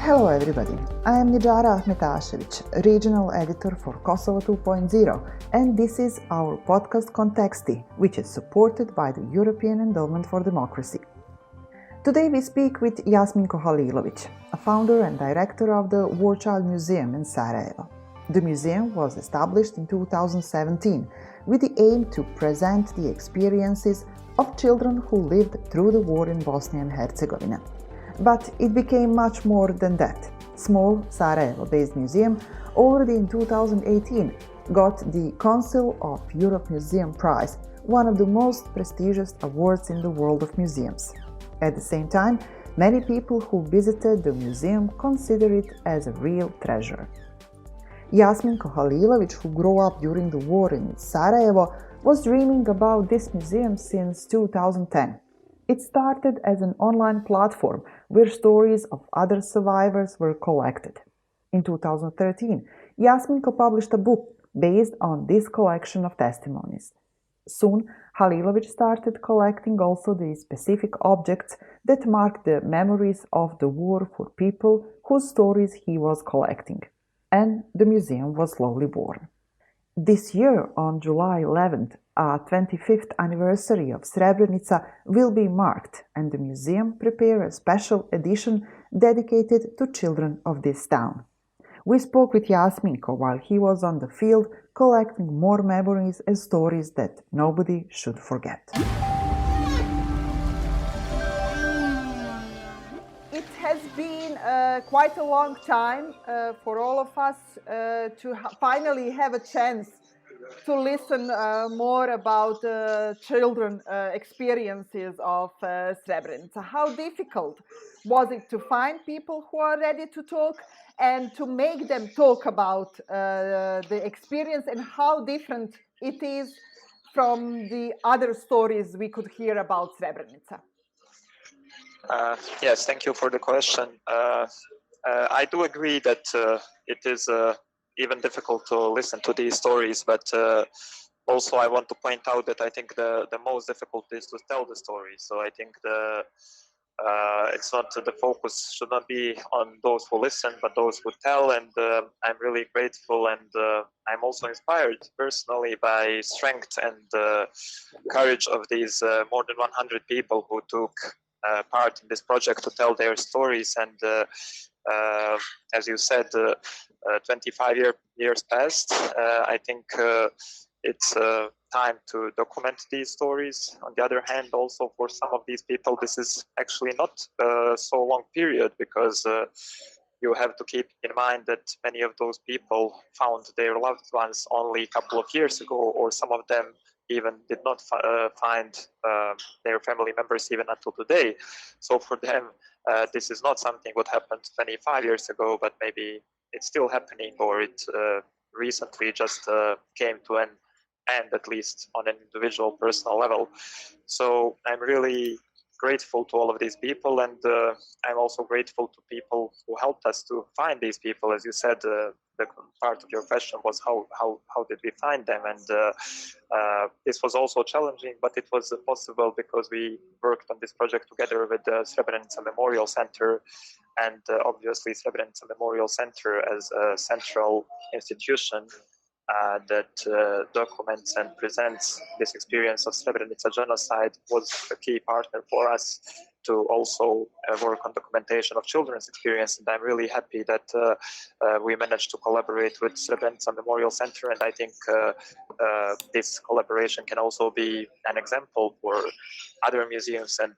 Hello everybody, I am Nijara Ahmetašević, Regional Editor for Kosovo 2.0, and this is our podcast Contexti, which is supported by the European Endowment for Democracy. Today we speak with Jasminko Halilović, a founder and director of the War Child Museum in Sarajevo. The museum was established in 2017 with the aim to present the experiences of children who lived through the war in Bosnia and Herzegovina. But it became much more than that. Small Sarajevo-based museum already in 2018 got the Council of Europe Museum Prize, one of the most prestigious awards in the world of museums. At the same time, many people who visited the museum consider it as a real treasure. Jasminko Halilović, who grew up during the war in Sarajevo, was dreaming about this museum since 2010. It started as an online platform where stories of other survivors were collected. In 2013, Jasminko published a book based on this collection of testimonies. Soon, Halilović started collecting also the specific objects that marked the memories of the war for people whose stories he was collecting. And the museum was slowly born. This year, on July 11th, a 25th anniversary of Srebrenica will be marked, and the museum prepared a special edition dedicated to children of this town. We spoke with Jasminko while he was on the field, collecting more memories and stories that nobody should forget. It has been quite a long time for all of us to finally have a chance to listen more about children experiences of Srebrenica. How difficult was it to find people who are ready to talk and to make them talk about the experience, and how different it is from the other stories we could hear about Srebrenica? Yes, thank you for the question. I do agree that it is even difficult to listen to these stories, but also I want to point out that I think the most difficult is to tell the story. So I think it's not, the focus should not be on those who listen, but those who tell. And I'm really grateful, and I'm also inspired personally by strength and courage of these more than 100 people who took part in this project to tell their stories. And as you said, 25 years passed. I think it's time to document these stories. On the other hand, also for some of these people, this is actually not so long period, because you have to keep in mind that many of those people found their loved ones only a couple of years ago, or some of them even did not find their family members even until today. So for them, this is not something what happened 25 years ago, but maybe it's still happening, or it recently just came to an end, at least on an individual personal level. So I'm really grateful to all of these people, and I'm also grateful to people who helped us to find these people. As you said, the part of your question was how did we find them, and this was also challenging, but it was possible because we worked on this project together with the Srebrenica Memorial Center, and obviously Srebrenica Memorial Center as a central institution that documents and presents this experience of Srebrenica genocide was a key partner for us to also work on documentation of children's experience. And I'm really happy that we managed to collaborate with Srebrenica Memorial Center. And I think this collaboration can also be an example for other museums and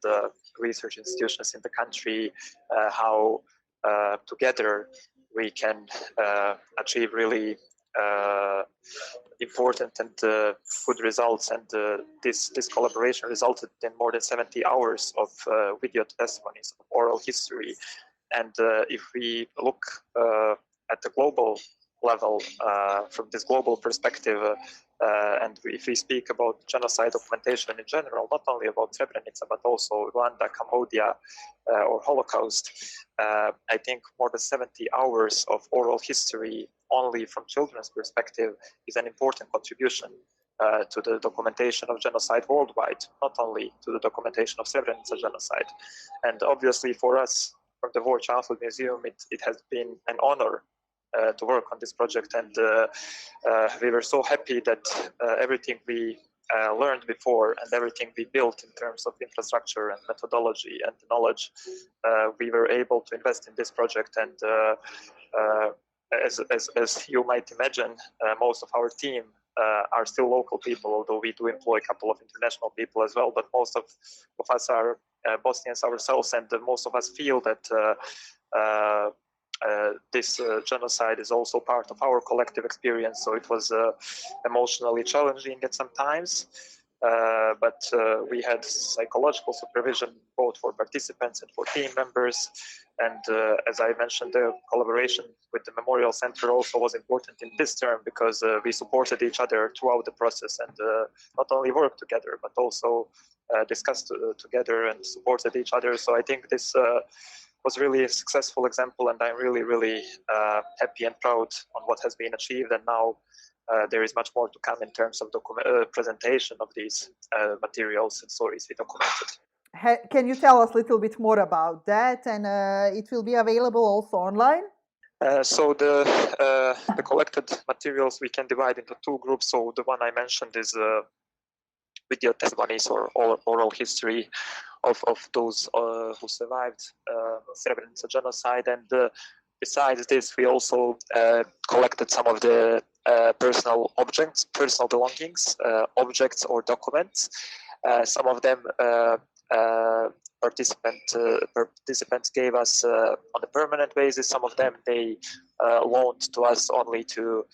research institutions in the country, how together we can achieve really important and good results. And this collaboration resulted in more than 70 hours of video testimonies of oral history. And if we look at the global level, from this global perspective, and if we speak about genocide documentation in general, not only about Srebrenica, but also Rwanda, Cambodia, or Holocaust, I think more than 70 hours of oral history only from children's perspective is an important contribution to the documentation of genocide worldwide, not only to the documentation of Srebrenica genocide. And obviously for us, from the War Childhood Museum, it has been an honor to work on this project, and we were so happy that everything we learned before and everything we built in terms of infrastructure and methodology and knowledge, we were able to invest in this project. And as you might imagine, most of our team are still local people, although we do employ a couple of international people as well, but most of us are Bosnians ourselves, and most of us feel that this genocide is also part of our collective experience. So it was emotionally challenging at some times, but we had psychological supervision both for participants and for team members. And as I mentioned, the collaboration with the Memorial Center also was important in this term, because we supported each other throughout the process, and not only worked together, but also discussed together and supported each other. So I think this was really a successful example, and I'm really, really happy and proud on what has been achieved. And now there is much more to come in terms of presentation of these materials and stories we documented. Can you tell us a little bit more about that? And it will be available also online? So the collected materials we can divide into two groups. So the one I mentioned is video testimonies or oral history of those who survived Srebrenica genocide. And besides this, we also collected some of the personal objects, personal belongings, objects or documents. Some of them participants gave us on a permanent basis. Some of them they loaned to us only to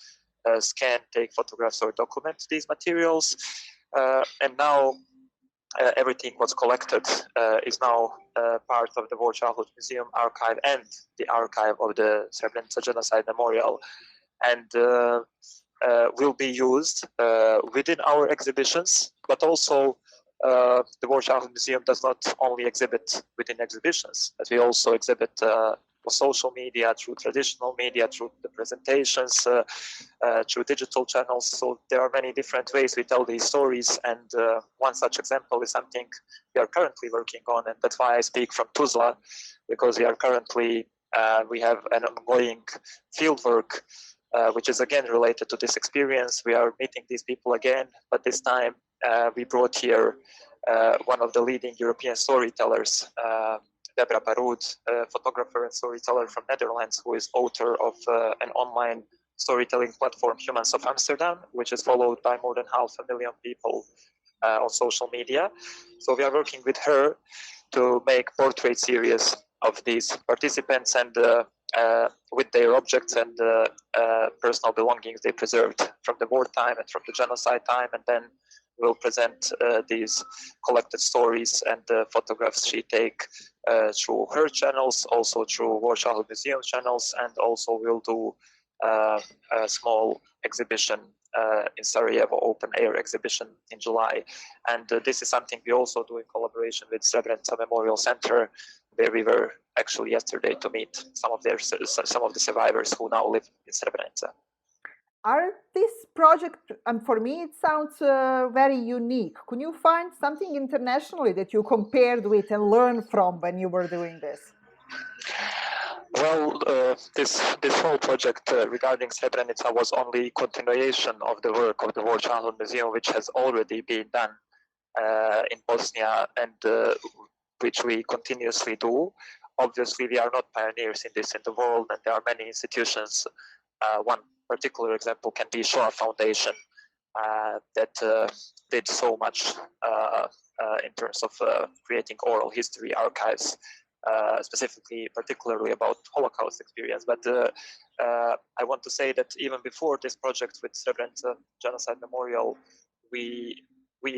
scan, take photographs, or document these materials. And now everything was collected is now part of the War Childhood Museum archive and the archive of the Srebrenica Genocide Memorial, and will be used within our exhibitions, but also the War Childhood Museum does not only exhibit within exhibitions, but we also exhibit for social media, through traditional media, through the presentations, through digital channels. So there are many different ways we tell these stories, and one such example is something we are currently working on, and that's why I speak from Tuzla, because we are currently, we have an ongoing fieldwork which is again related to this experience. We are meeting these people again, but this time we brought here one of the leading European storytellers, Debra Baroud, a photographer and storyteller from Netherlands, who is author of an online storytelling platform, Humans of Amsterdam, which is followed by more than 500,000 people on social media. So we are working with her to make portrait series of these participants, and with their objects and personal belongings they preserved from the wartime and from the genocide time, and then we'll present these collected stories and photographs she take through her channels, also through War Childhood Museum channels, and also we'll do a small exhibition in Sarajevo, open air exhibition in July. And this is something we also do in collaboration with Srebrenica Memorial Center, where we were actually yesterday to meet some of the survivors who now live in Srebrenica. Are this project, and for me it sounds very unique. Could you find something internationally that you compared with and learned from when you were doing this? Well, this whole project regarding Srebrenica was only continuation of the work of the War Childhood Museum, which has already been done in Bosnia, and which we continuously do. Obviously, we are not pioneers in this in the world, and there are many institutions. One particular example can be Shoah Foundation, that did so much in terms of creating oral history archives, specifically, particularly about Holocaust experience. But I want to say that even before this project with Srebrenica Genocide Memorial, we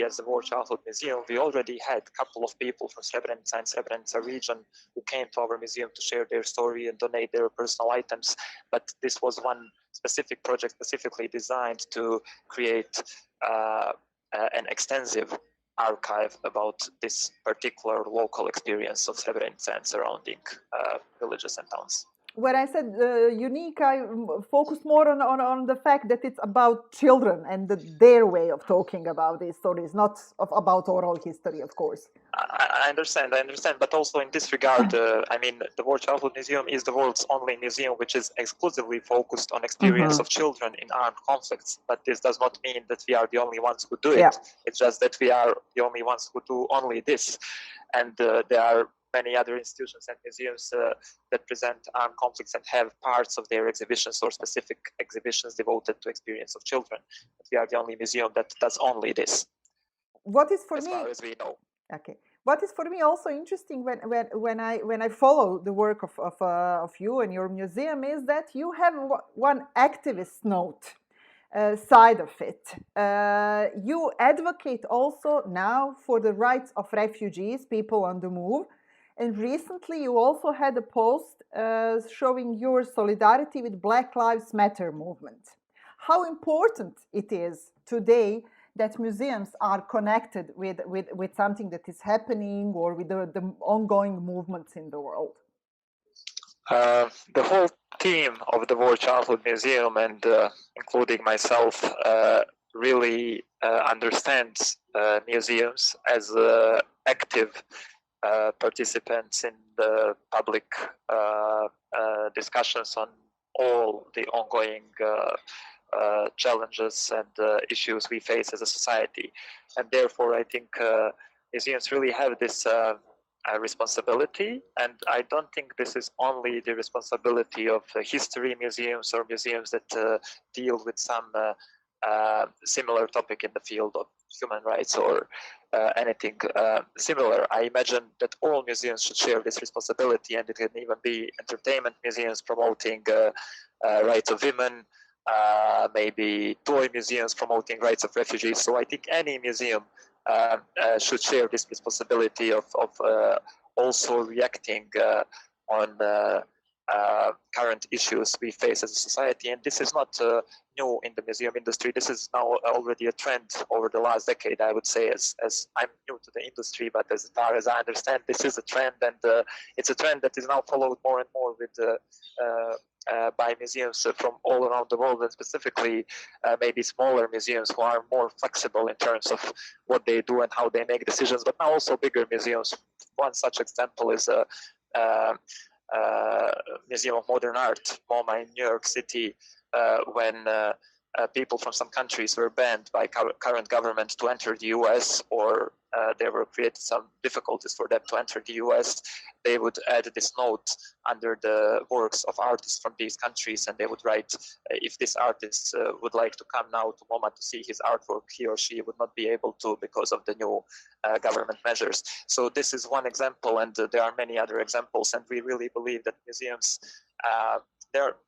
as the War Childhood Museum, we already had a couple of people from Srebrenica and Srebrenica region who came to our museum to share their story and donate their personal items. But this was one specific project specifically designed to create an extensive archive about this particular local experience of Srebrenica and surrounding villages and towns. when I said unique, I focus more on the fact that it's about children and their way of talking about these stories, not about oral history, of course. I understand, but also in this regard, I mean, the World Childhood Museum is the world's only museum which is exclusively focused on experience of children in armed conflicts. But this does not mean that we are the only ones who do it. Yeah. It's just that we are the only ones who do only this. And there are many other institutions and museums that present armed conflicts and have parts of their exhibitions or specific exhibitions devoted to experience of children. But we are the only museum that does only this. What is for as me, far as we know. Okay. What is for me also interesting when I follow the work of you and your museum is that you have one activist note side of it. You advocate also now for the rights of refugees, people on the move. And recently you also had a post showing your solidarity with Black Lives Matter movement. How important it is today that museums are connected with something that is happening or with the ongoing movements in the world? The whole team of the World Childhood Museum, and including myself, really understands museums as active participants in the public discussions on all the ongoing challenges and issues we face as a society. And therefore, I think museums really have this responsibility. And I don't think this is only the responsibility of history museums or museums that deal with some similar topic in the field of human rights or anything similar. I imagine that all museums should share this responsibility, and it can even be entertainment museums promoting rights of women, maybe toy museums promoting rights of refugees. So I think any museum should share this responsibility of also reacting on current issues we face as a society. And this is not new in the museum industry. This is now already a trend over the last decade, I would say, as I'm new to the industry, but as far as I understand, this is a trend, and it's a trend that is now followed more and more with by museums from all around the world, and specifically maybe smaller museums who are more flexible in terms of what they do and how they make decisions, but now also bigger museums. One such example is Museum of Modern Art, MoMA in New York City, when people from some countries were banned by current government to enter the US, or there were created some difficulties for them to enter the US, they would add this note under the works of artists from these countries, and they would write, if this artist would like to come now to MoMA to see his artwork, he or she would not be able to because of the new government measures. So this is one example, and there are many other examples, and we really believe that museums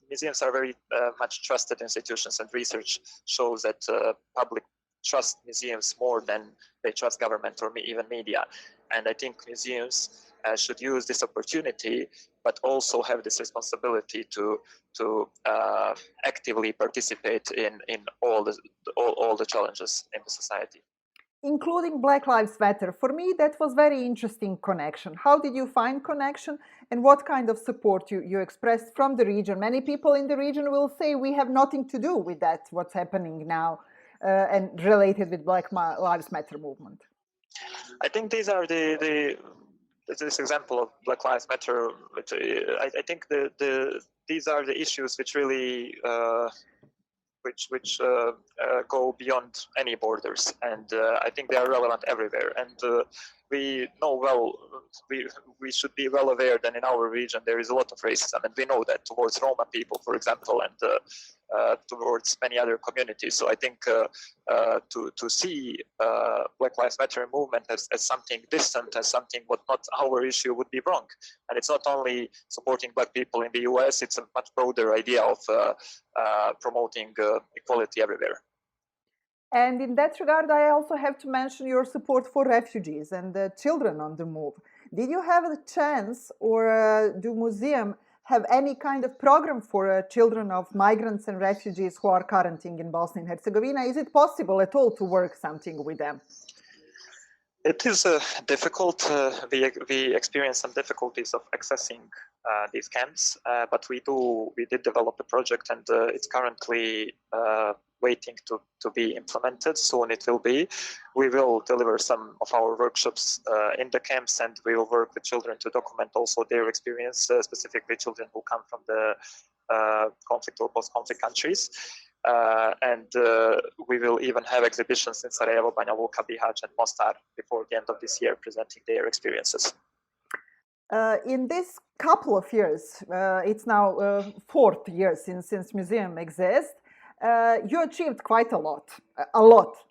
museums are very much trusted institutions, and research shows that public trust museums more than they trust government or even media. And I think museums should use this opportunity, but also have this responsibility to actively participate in all the challenges in the society. Including Black Lives Matter. For me, that was very interesting connection. How did you find connection, and what kind of support you expressed from the region? Many people in the region will say we have nothing to do with that, what's happening now, and related with Black Lives Matter movement. I think these are this example of Black Lives Matter. Which, I think these are the issues which really which go beyond any borders, and I think they are relevant everywhere. And we know well, we should be well aware that in our region there is a lot of racism, and we know that towards Roma people, for example, and towards many other communities. So I think to see Black Lives Matter movement as something distant, as something what not our issue, would be wrong. And it's not only supporting Black people in the US, it's a much broader idea of promoting equality everywhere. And in that regard, I also have to mention your support for refugees and the children on the move. Did you have a chance, or do museum have any kind of program for children of migrants and refugees who are quarantining in Bosnia and Herzegovina? Is it possible at all to work something with them? It is difficult. We experience some difficulties of accessing these camps, but we did develop a project, and it's currently waiting to be implemented. Soon it will be. We will deliver some of our workshops in the camps, and we will work with children to document also their experience, specifically children who come from the conflict or post-conflict countries. And we will even have exhibitions in Sarajevo, Banja Luka, Bihać, and Mostar before the end of this year, presenting their experiences. In this couple of years, it's now fourth year since museum exists, you achieved quite a lot,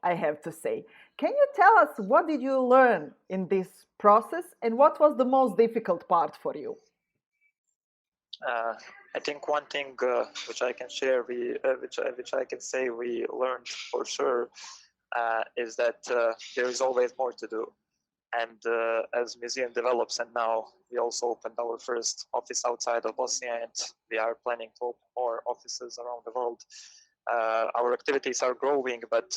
I have to say. Can you tell us what did you learn in this process, and what was the most difficult part for you? I think one thing which I can share, which I can say we learned for sure, is that there is always more to do. And as museum develops, and now we also opened our first office outside of Bosnia, and we are planning to open more offices around the world. Our activities are growing, but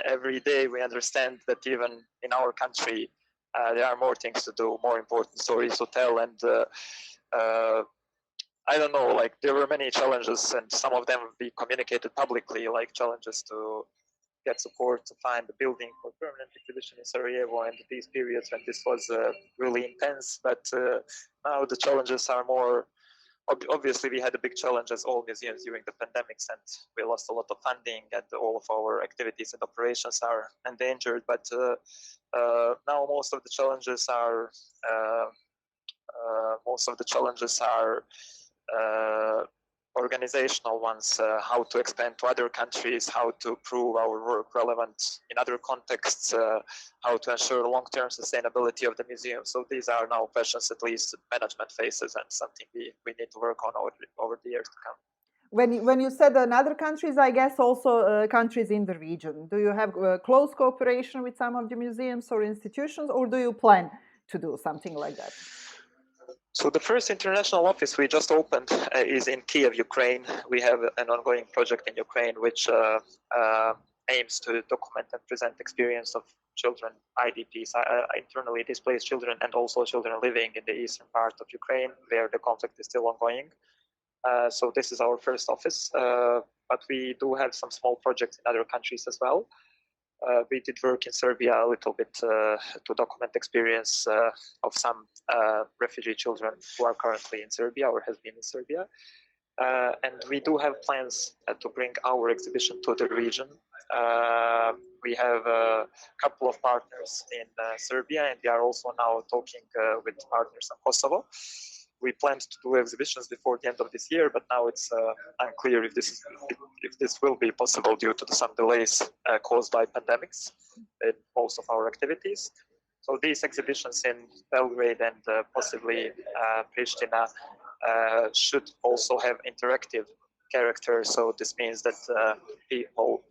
every day we understand that even in our country, there are more things to do, more important stories to tell, and I don't know, like there were many challenges, and some of them we communicated publicly, like challenges to get support to find a building for permanent exhibition in Sarajevo, and these periods when this was really intense. But now the challenges are more. Obviously, we had a big challenge as all museums during the pandemics, and we lost a lot of funding, and all of our activities and operations are endangered. But now most of the challenges are organizational ones, how to expand to other countries, how to prove our work relevant in other contexts, how to ensure long-term sustainability of the museum. So these are now questions, at least management faces, and something we need to work on over the years to come. When you said in other countries, I guess also countries in the region. Do you have close cooperation with some of the museums or institutions, or do you plan to do something like that? So the first international office we just opened is in Kiev, Ukraine. We have an ongoing project in Ukraine which aims to document and present experience of children, IDPs, internally displaced children, and also children living in the eastern part of Ukraine where the conflict is still ongoing. So this is our first office, but we do have some small projects in other countries as well. We did work in Serbia a little bit to document experience of some refugee children who are currently in Serbia or has been in Serbia. And we do have plans to bring our exhibition to the region. We have a couple of partners in Serbia, and we are also now talking with partners in Kosovo. We planned to do exhibitions before the end of this year, but now it's unclear if this will be possible due to some delays caused by pandemics in most of our activities. So these exhibitions in Belgrade and possibly Pristina should also have interactive character. So this means that people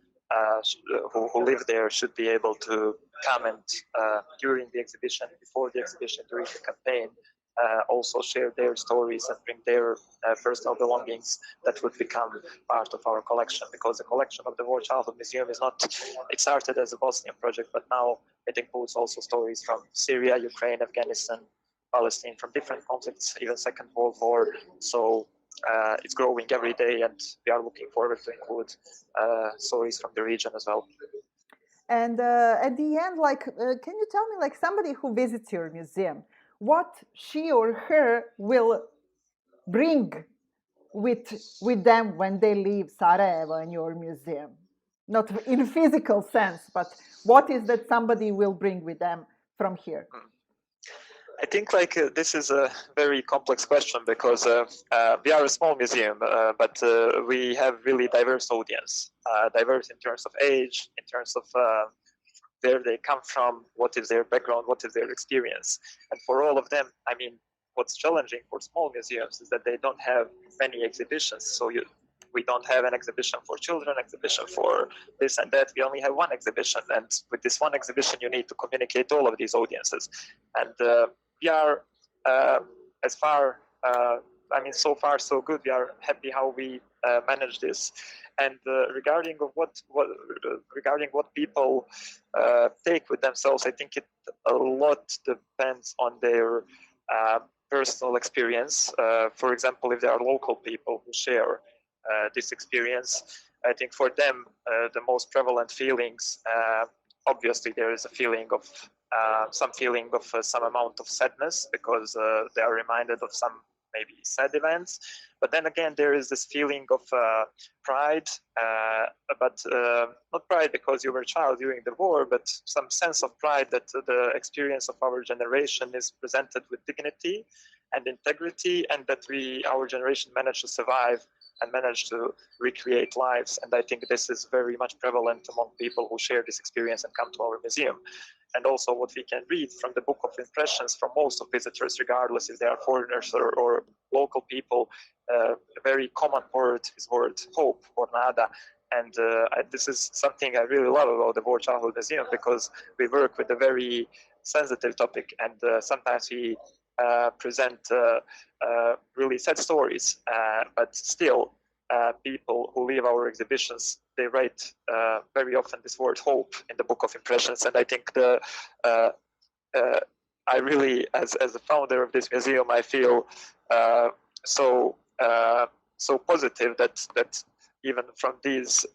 who live there should be able to comment during the exhibition, before the exhibition, during the campaign. Also share their stories and bring their personal belongings that would become part of our collection, because the collection of the War Childhood Museum is not, it started as a Bosnian project, but now it includes also stories from Syria, Ukraine, Afghanistan, Palestine, from different conflicts, even Second World War. So it's growing every day, and we are looking forward to include stories from the region as well. And at the end, can you tell me, somebody who visits your museum, what she or her will bring with them when they leave Sarajevo and your museum? Not in physical sense, but what is that somebody will bring with them from here? I think this is a very complex question, because we are a small museum, but we have really diverse audience, diverse in terms of age, in terms of where they come from, what is their background, what is their experience. And for all of them, I mean, what's challenging for small museums is that they don't have many exhibitions. So we don't have an exhibition for children, exhibition for this and that. We only have one exhibition. And with this one exhibition, you need to communicate all of these audiences. And we are as far I mean, so far so good. We are happy how we manage this. And regarding what people take with themselves, I think it a lot depends on their personal experience. For example, if there are local people who share this experience, I think for them the most prevalent feelings, obviously there is a feeling of some amount of sadness because they are reminded of some maybe sad events. But then again, there is this feeling of pride, but not pride because you were a child during the war, but some sense of pride that the experience of our generation is presented with dignity and integrity, and that our generation managed to survive and managed to recreate lives. And I think this is very much prevalent among people who share this experience and come to our museum. And also what we can read from the Book of Impressions from most of visitors, regardless if they are foreigners or local people, a very common word is word hope or nada. And this is something I really love about the War Childhood Museum, because we work with a very sensitive topic, and sometimes we present really sad stories, but still people who leave our exhibitions, they write very often this word hope in the Book of Impressions. And I think I really, as a founder of this museum, I feel so positive that even from these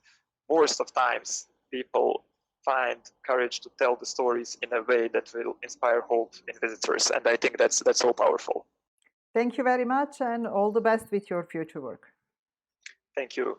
worst of times, people find courage to tell the stories in a way that will inspire hope in visitors. And I think that's so powerful. Thank you very much, and all the best with your future work. Thank you.